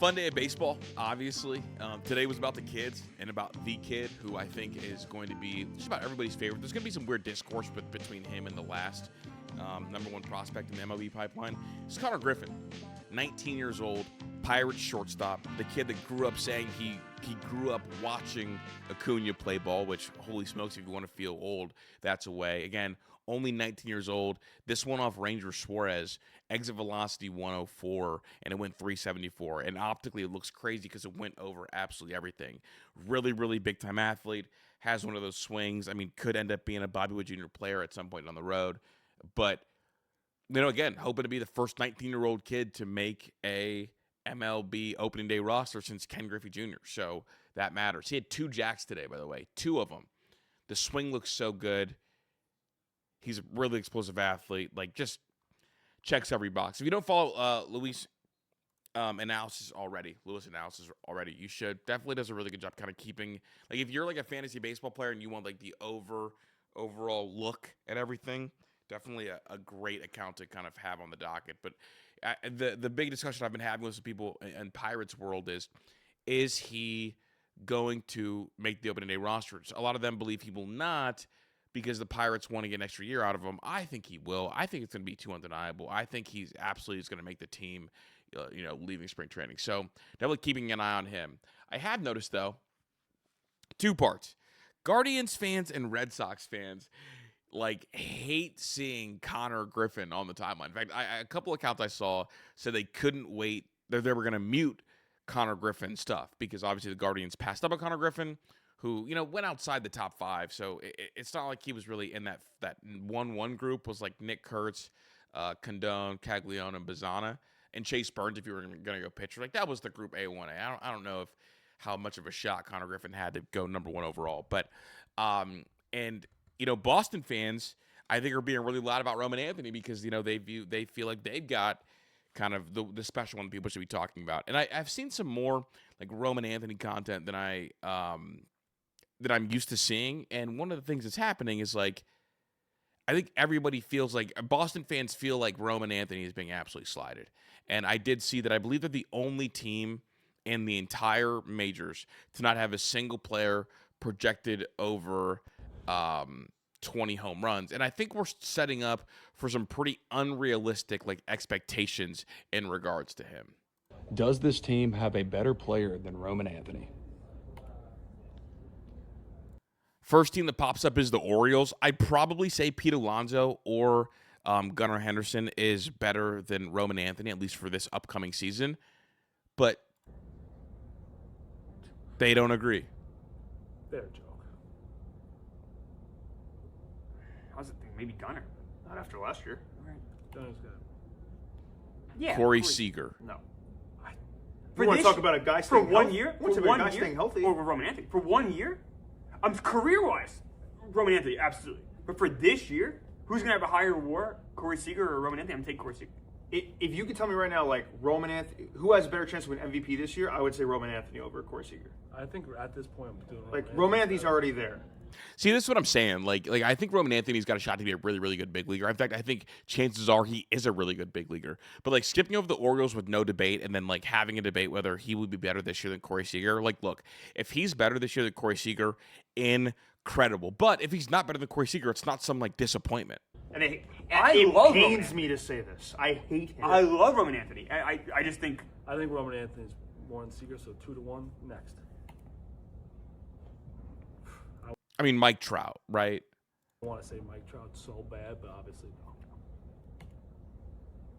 Fun day of baseball, obviously. Today was about the kids and about the kid who I think is going to be just about everybody's favorite. There's going to be some weird discourse between him and the last number one prospect in the MLB pipeline. It's Konner Griffin, 19 years old, Pirates shortstop. The kid that grew up saying he grew up watching Acuna play ball, which, holy smokes, if you want to feel old, that's a way. Again, only 19 years old. This one off Ranger Suarez, exit velocity 104, and it went 374. And optically, it looks crazy because it went over absolutely everything. Really, really big-time athlete. Has one of those swings. I mean, could end up being a Bobby Wood Jr. player at some point on the road. But, again, hoping to be the first 19-year-old kid to make a MLB opening day roster since Ken Griffey Jr. So that matters. He had 2 jacks today, by the way. 2 of them. The swing looks so good. He's a really explosive athlete. Just checks every box. If you don't follow Lewis analysis already, you should. Definitely does a really good job kind of keeping, if you're a fantasy baseball player and you want the overall look at everything, definitely a great account to kind of have on the docket. But the big discussion I've been having with some people in Pirates world is he going to make the opening day roster? A lot of them believe he will not, because the Pirates want to get an extra year out of him. I think he will. I think it's going to be too undeniable. I think he's absolutely going to make the team, leaving spring training. So definitely keeping an eye on him. I have noticed, though, 2 parts. Guardians fans and Red Sox fans, hate seeing Konner Griffin on the timeline. In fact, a couple accounts I saw said they couldn't wait. They were going to mute Konner Griffin stuff because obviously the Guardians passed up on Konner Griffin, who, went outside the top 5. So it's not like he was really in that 1-1 group. Was Nick Kurtz, Condon, Caglione, and Bazzana, and Chase Burns if you were going to go pitcher. That was the group A1A. I don't know how much of a shot Konner Griffin had to go number 1 overall. But, Boston fans, I think, are being really loud about Roman Anthony because, they feel like they've got kind of the special one people should be talking about. And I've seen some more, Roman Anthony content than that I'm used to seeing. And one of the things that's happening is I think everybody feels Boston fans feel like Roman Anthony is being absolutely slighted. And I did see that I believe they're the only team in the entire majors to not have a single player projected over 20 home runs. And I think we're setting up for some pretty unrealistic expectations in regards to him. Does this team have a better player than Roman Anthony? First team that pops up is the Orioles. I'd probably say Pete Alonso or Gunnar Henderson is better than Roman Anthony, at least for this upcoming season. But they don't agree. They're a joke. I was thinking maybe Gunnar. Not after last year. Gunner's good. Yeah. Corey Seager. No. We want to talk about a guy staying for 1 healthy. year? For For 1 1 year, year? staying healthy. Over Roman Anthony. For 1 year? Career-wise, Roman Anthony, absolutely. But for this year, who's going to have a higher WAR, Corey Seager or Roman Anthony? I'm going to take Corey Seager. If you could tell me right now, Roman Anthony, who has a better chance to win MVP this year, I would say Roman Anthony over Corey Seager. I think at this point I'm doing Roman Anthony's already there. See, this is what I'm saying. I think Roman Anthony's got a shot to be a really, really good big leaguer. In fact, I think chances are he is a really good big leaguer. But skipping over the Orioles with no debate and then having a debate whether he would be better this year than Corey Seager. Look, if he's better this year than Corey Seager, incredible. But if he's not better than Corey Seager, it's not some And I it love Roman pains Anthony. me to say this. I hate him. I love Roman Anthony. I just think. I think Roman Anthony's more than Seager, so 2-1 next. I mean, Mike Trout, right? I want to say Mike Trout so bad, but obviously no.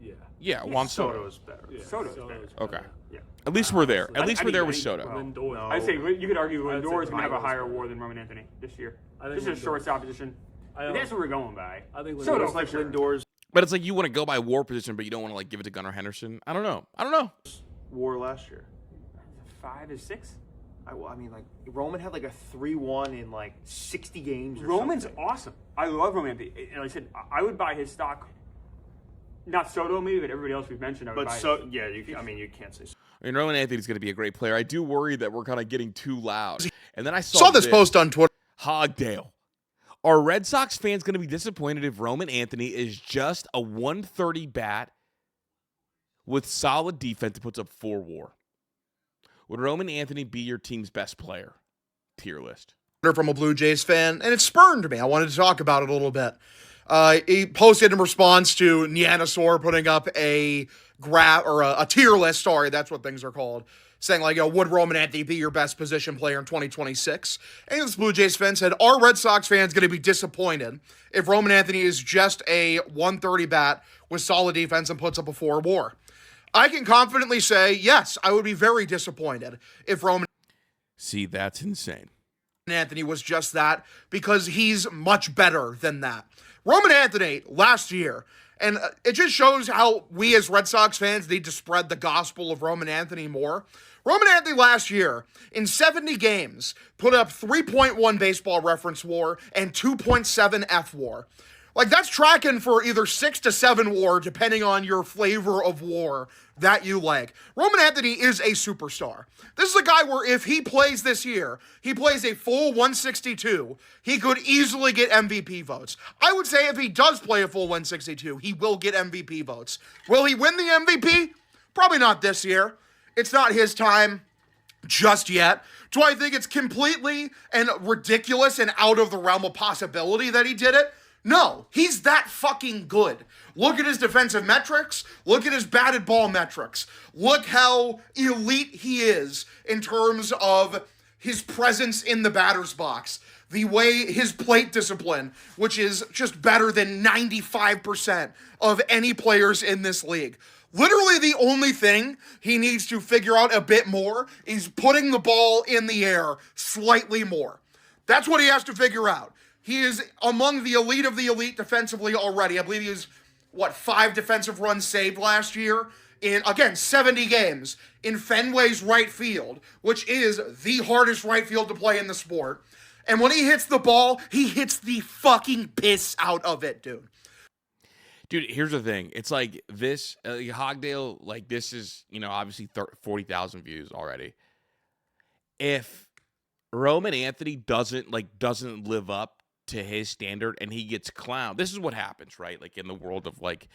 Yeah. Yeah, Juan Soto. Soto's better. Yeah, Soto's better. Okay. Yeah. At least we're there. Honestly. At least we're there with Soto. Lindor. No. I'd say you could argue I'd say Lindor is going to have a Lindor's higher better. WAR than Roman Anthony this year. I think This is a Lindor's- shortstop position. That's what we're going by. I think Soto Lindor's for sure. Lindor's But it's you want to go by WAR position, but you don't want to give it to Gunnar Henderson. I don't know. WAR last year. 5 is 6. Roman had a 3-1 in 60 games. Or Roman's something. awesome. I love Roman Anthony. And like I said, I would buy his stock. Not Soto maybe, but everybody else we've mentioned. I would buy. You can't say so. I mean, Roman Anthony's going to be a great player. I do worry that we're kind of getting too loud. And then I saw this post on Twitter. Hogdale. Are Red Sox fans going to be disappointed if Roman Anthony is just a 130 bat with solid defense that puts up 4 WAR? Would Roman Anthony be your team's best player? Tier list. From a Blue Jays fan, and it spurned me. I wanted to talk about it a little bit. He posted in response to Nianasaur putting up a graph or a tier list. Sorry, that's what things are called. Saying like, would Roman Anthony be your best position player in 2026? And this Blue Jays fan said, are Red Sox fans going to be disappointed if Roman Anthony is just a 130 bat with solid defense and puts up a 4 WAR? I can confidently say, yes, I would be very disappointed if Roman See, that's insane. Anthony was just that, because he's much better than that. Roman Anthony last year, and it just shows how we as Red Sox fans need to spread the gospel of Roman Anthony more. Roman Anthony last year, in 70 games, put up 3.1 baseball reference WAR and 2.7 F WAR. Like, that's tracking for either 6 to 7 WAR, depending on your flavor of WAR that you like. Roman Anthony is a superstar. This is a guy where if he plays this year, he plays a full 162, he could easily get MVP votes. I would say if he does play a full 162, he will get MVP votes. Will he win the MVP? Probably not this year. It's not his time just yet. Do I think it's completely and ridiculous and out of the realm of possibility that he did it? No, he's that fucking good. Look at his defensive metrics. Look at his batted ball metrics. Look how elite he is in terms of his presence in the batter's box. The way his plate discipline, which is just better than 95% of any players in this league. Literally the only thing he needs to figure out a bit more is putting the ball in the air slightly more. That's what he has to figure out. He is among the elite defensively already. I believe he was, 5 defensive runs saved last year in, again, 70 games in Fenway's right field, which is the hardest right field to play in the sport. And when he hits the ball, he hits the fucking piss out of it, dude. Dude, here's the thing. It's like this, Hogdale, like this is, obviously 40,000 views already. If Roman Anthony doesn't live up to his standard and he gets clowned, this is what happens, right? Like in the world of like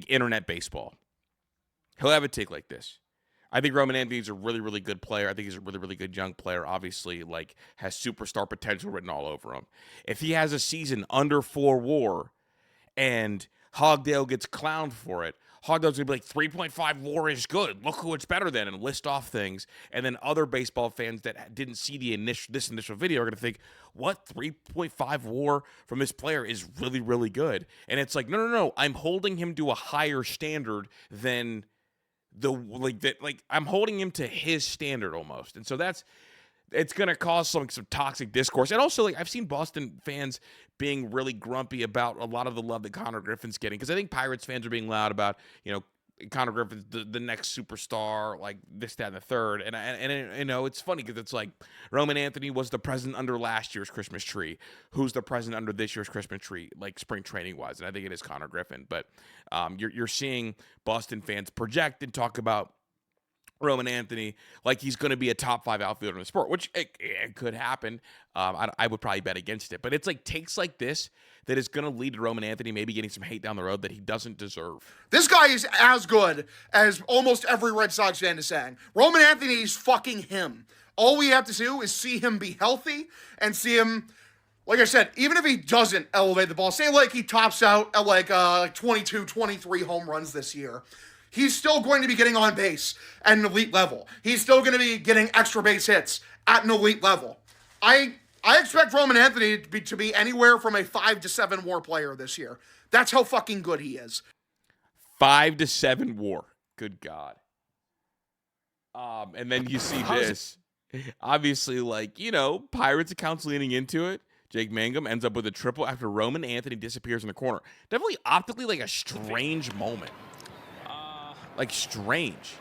internet baseball. He'll have a take like this. I think Roman Anthony's a really, really good player. I think he's a really, really good young player. Obviously, has superstar potential written all over him. If he has a season under 4 WAR and Hogdale gets clowned for it, Hogdale's going to be like, 3.5 WAR is good. Look who it's better than, and list off things. And then other baseball fans that didn't see this initial video are going to think, what? 3.5 WAR from this player is really, really good. And it's like, no. I'm holding him to a higher standard than I'm holding him to his standard almost. And so it's going to cause some toxic discourse. And also, I've seen Boston fans being really grumpy about a lot of the love that Konner Griffin's getting. Because I think Pirates fans are being loud about, Konner Griffin's the next superstar, like this, that, and the third. And it's funny because it's like Roman Anthony was the president under last year's Christmas tree. Who's the president under this year's Christmas tree, like spring training wise? And I think it is Konner Griffin. But you're seeing Boston fans project and talk about Roman Anthony like he's going to be a top 5 outfielder in the sport, which it could happen. I would probably bet against it. But it's like takes like this that is going to lead to Roman Anthony maybe getting some hate down the road that he doesn't deserve. This guy is as good as almost every Red Sox fan is saying. Roman Anthony is fucking him. All we have to do is see him be healthy and see him, like I said, even if he doesn't elevate the ball, say he tops out at 22, 23 home runs this year, he's still going to be getting on base at an elite level. He's still going to be getting extra base hits at an elite level. I expect Roman Anthony to be anywhere from a 5 to 7 WAR player this year. That's how fucking good he is. 5 to 7 WAR. Good God. And then you see this. Obviously, Pirates accounts leaning into it. Jake Mangum ends up with a triple after Roman Anthony disappears in the corner. Definitely optically a strange moment. Strange.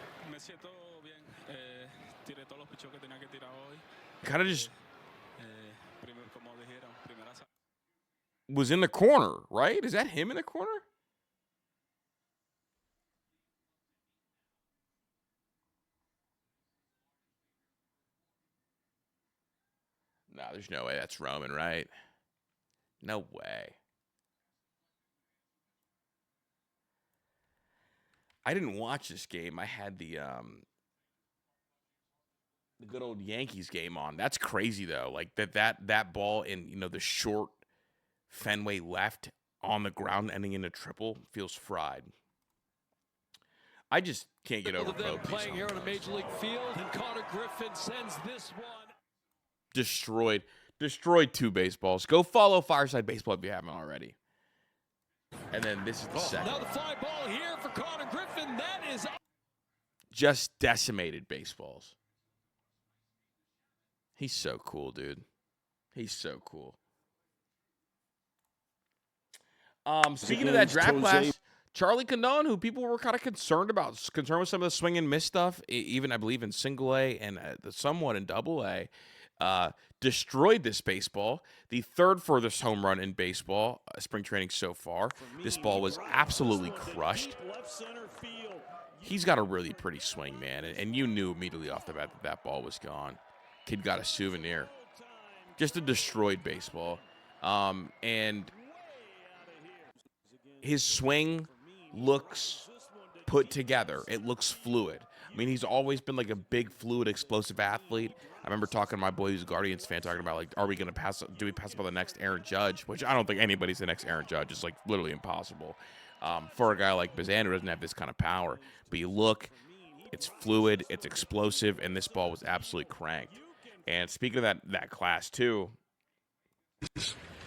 Kind of just was in the corner, right? Is that him in the corner? No, there's no way that's Roman, right? No way. I didn't watch this game. I had the the good old Yankees game on. That's crazy though. Like that ball in, you know, the short Fenway left on the ground ending in a triple feels fried. I just can't get over both playing here on a major league field, and Konner Griffin sends this one. Destroyed 2 baseballs. Go follow Fireside Baseball if you haven't already. And then this is the second. Now the fly ball here for Konner Griffin. That is just decimated baseballs. He's so cool, dude. He's so cool. Speaking of that draft class, Charlie Condon, who people were kind of concerned with some of the swing and miss stuff, even I believe in single A and somewhat in double A, destroyed this baseball. The 3rd furthest home run in baseball, spring training so far. This ball was absolutely crushed. He's got a really pretty swing, man, and you knew immediately off the bat that ball was gone. Kid got a souvenir. Just a destroyed baseball. And his swing looks put together. It looks fluid. I mean, he's always been like a big, fluid, explosive athlete. I remember talking to my boy who's a Guardians fan, talking about, like, do we pass up on the next Aaron Judge? Which I don't think anybody's the next Aaron Judge. It's, like, literally impossible for a guy like Bazan who doesn't have this kind of power. But you look, it's fluid, it's explosive, and this ball was absolutely cranked. And speaking of that class, too,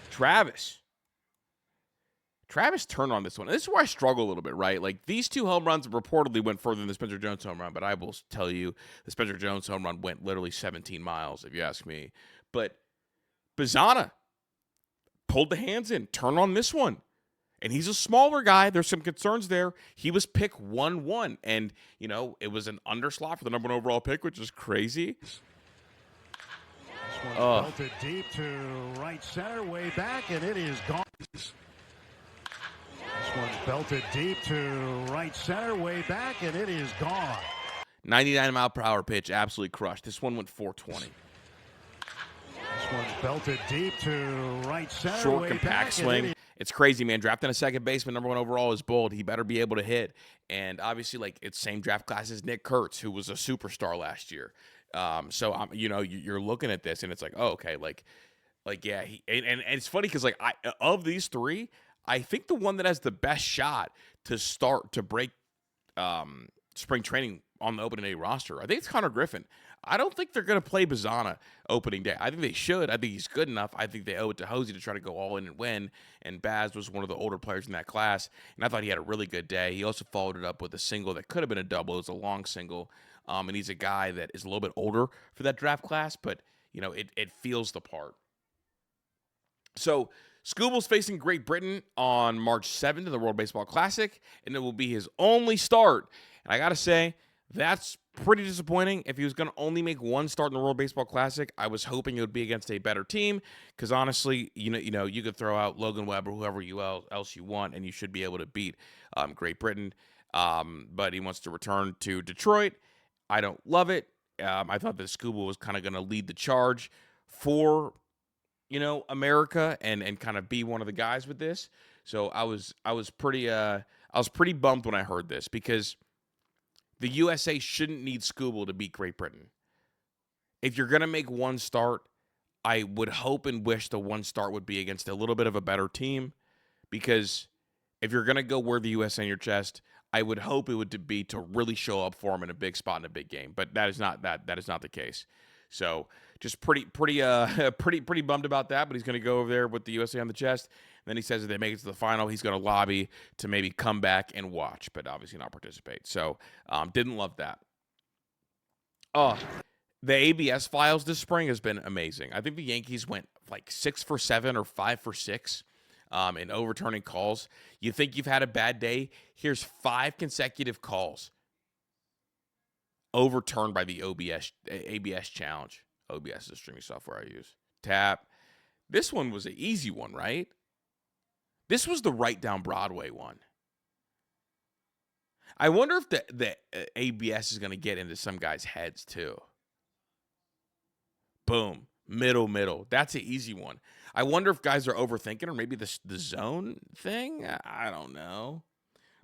Travis turned on this one. This is where I struggle a little bit, right? Like, these 2 home runs reportedly went further than the Spencer Jones home run, but I will tell you the Spencer Jones home run went literally 17 miles, if you ask me. But Bazana pulled the hands in, turned on this one. And he's a smaller guy. There's some concerns there. He was pick 1-1. And, you know, it was an underslot for the number 1 overall pick, which is crazy. This one's belted deep to right center, way back, and it is gone. This one's belted deep to right center, way back, and it is gone. 99-mile-per-hour pitch, absolutely crushed. This one went 420. This one's belted deep to right center, short, way compact back, swing. It's crazy, man. Drafting a second baseman, number 1 overall, is bold. He better be able to hit. And obviously, like, it's same draft class as Nick Kurtz, who was a superstar last year. So you know, you're looking at this, and it's like, oh, okay, like yeah. And it's funny because, like, of these 3, I think the one that has the best shot to break spring training on the opening day roster, I think it's Konner Griffin. I don't think they're going to play Bazana opening day. I think they should. I think he's good enough. I think they owe it to Hosey to try to go all in and win. And Baz was one of the older players in that class, and I thought he had a really good day. He also followed it up with a single that could have been a double. It was a long single, and he's a guy that is a little bit older for that draft class, but, you know, it feels the part. So Scooble's facing Great Britain on March 7th in the World Baseball Classic, and it will be his only start. And I got to say, that's pretty disappointing. If he was going to only make 1 start in the World Baseball Classic, I was hoping it would be against a better team, because honestly, you know, you could throw out Logan Webb or whoever else you want, and you should be able to beat Great Britain. But he wants to return to Detroit. I don't love it. I thought that Scooble was kind of going to lead the charge for, you know, America and kind of be one of the guys with this. So I was pretty bummed when I heard this, because the USA shouldn't need Scooble to beat Great Britain. If you're going to make 1 start, I would hope and wish the 1 start would be against a little bit of a better team, because if you're going to go wear the USA in your chest, I would hope it would be to really show up for him in a big spot in a big game. But that is not the case. So just pretty bummed about that. But he's going to go over there with the USA on the chest. And then he says if they make it to the final, he's going to lobby to maybe come back and watch, but obviously not participate. So didn't love that. The ABS files this spring has been amazing. I think the Yankees went like 6 for 7 or 5 for 6 in overturning calls. You think you've had a bad day? Here's 5 consecutive calls overturned by the ABS challenge. OBS is the streaming software I use. Tap. This one was an easy one, right? This was the right down Broadway one. I wonder if the ABS is going to get into some guys' heads too. Boom. Middle. That's an easy one. I wonder if guys are overthinking, or maybe the zone thing. I don't know.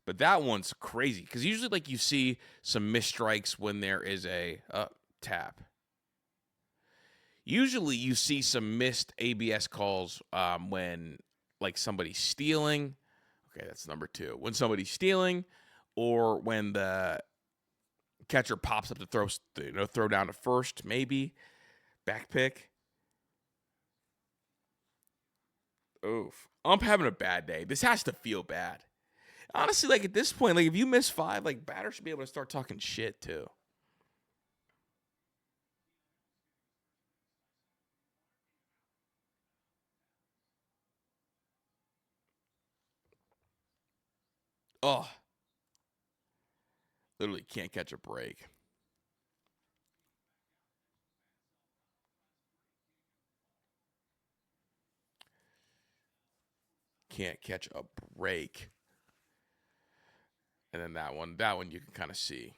But that one's crazy, because usually, like, you see some missed strikes when there is a tap. Usually you see some missed ABS calls when, like, somebody's stealing. Okay, that's number 2. When somebody's stealing, or when the catcher pops up to throw down to first, maybe back pick. Oof. I'm having a bad day. This has to feel bad. Honestly, like, at this point, like, if you miss 5, like, batters should be able to start talking shit too. Oh. Literally can't catch a break. Can't catch a break. And then that one you can kind of see.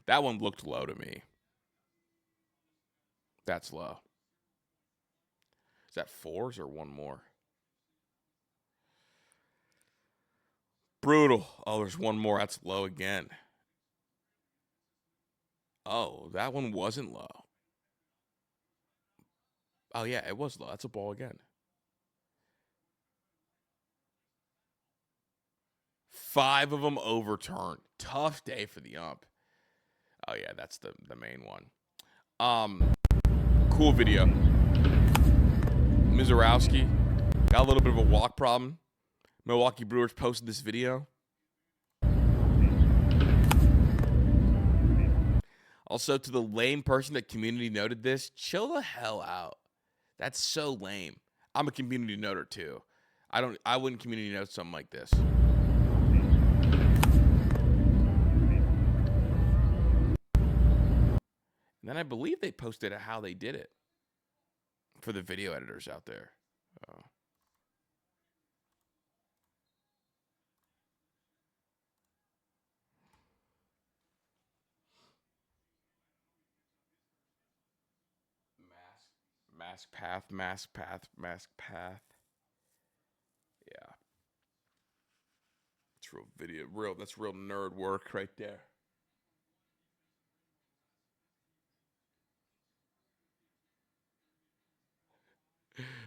That one looked low to me. That's low. Is that 4s or one more? Brutal. Oh, there's one more. That's low again. Oh, that one wasn't low. Oh, yeah, it was low. That's a ball again. 5 of them overturned. Tough day for the ump. Oh, yeah, that's the main one. Cool video. Mizorowski got a little bit of a walk problem. Milwaukee Brewers posted this video. Also, to the lame person that community noted this, chill the hell out. That's so lame. I'm a community noter too. I wouldn't community note something like this. And then I believe they posted how they did it for the video editors out there. Mask path. Yeah. It's real video. That's real nerd work right there.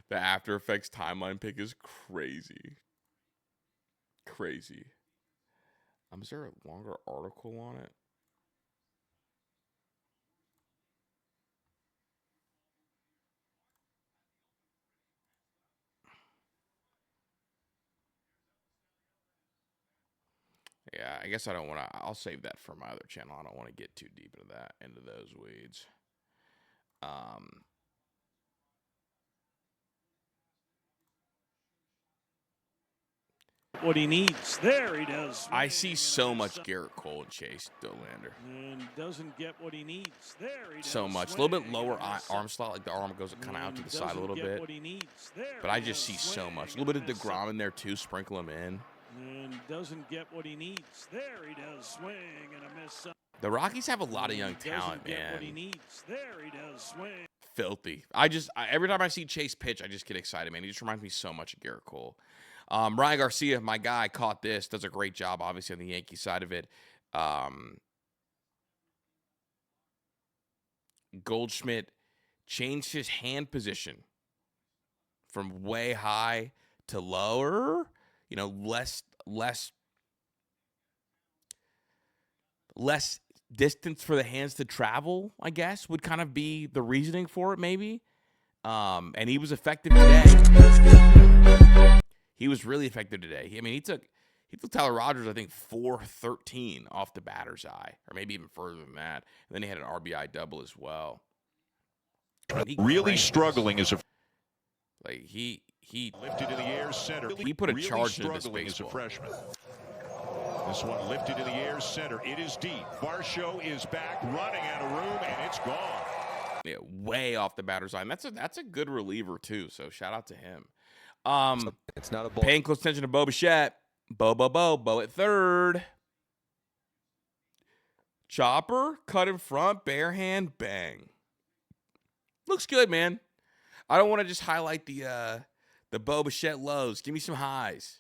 The After Effects timeline pick is crazy. Crazy. Is there a longer article on it? Yeah, I guess I don't want to. I'll save that for my other channel. I don't want to get too deep into those weeds. What he needs. There he does. I see so much Garrett Cole and Chase Dollander. And doesn't get what he needs. There he does. So much. A little bit lower arm slot, like the arm goes kind of out to the side a little bit. But I just see so much. A little bit of DeGrom in there too. Sprinkle him in. And doesn't get what he needs. There he does. Swing and a miss. The Rockies have a lot of young talent, man. What he needs. There he does. Swing. Filthy. Every time I see Chase pitch, I just get excited, man. He just reminds me so much of Garrett Cole. Ryan Garcia, my guy, caught this. Does a great job, obviously, on the Yankee side of it. Goldschmidt changed his hand position from way high to lower. You know, less distance for the hands to travel, I guess, would kind of be the reasoning for it, maybe. And he was effective today. He was really effective today. I mean, he took Tyler Rogers, I think, 413 off the batter's eye, or maybe even further than that. And then he had an RBI double as well. Really struggling as a like he lifted in the air center. He put a really charge into this struggling baseball. as a freshman. This one lifted in the air center. It is deep. Varsho is back, running out of room, and it's gone. Yeah, way off the batter's eye. And that's a good reliever too. So shout out to him. It's not a ball. Paying close attention to Bo Bichette. Bo at third. Chopper, cut in front, bare hand, bang. Looks good, man. I don't want to just highlight the Bo Bichette lows. Give me some highs.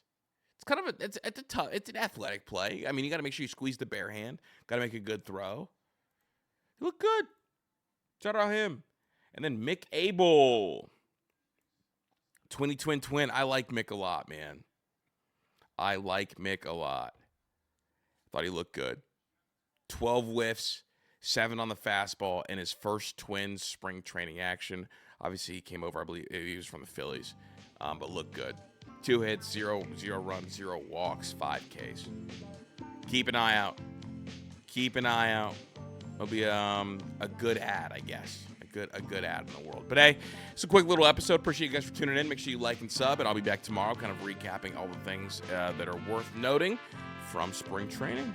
It's kind of it's an athletic play. I mean, you got to make sure you squeeze the bare hand. Got to make a good throw. He looked good. Shout out him. And then Mick Abel. 20 twin. I like Mick a lot, man. I like Mick a lot. Thought he looked good. 12 whiffs, 7 on the fastball in his first Twins spring training action. Obviously, he came over, I believe he was from the Phillies, but looked good. 2 hits, 0 runs, 0 walks, 5 Ks. Keep an eye out. Keep an eye out. It'll be a good ad, I guess. A good ad in the world. But hey, it's a quick little episode. Appreciate you guys for tuning in. Make sure you like and sub, and I'll be back tomorrow kind of recapping all the things that are worth noting from spring training.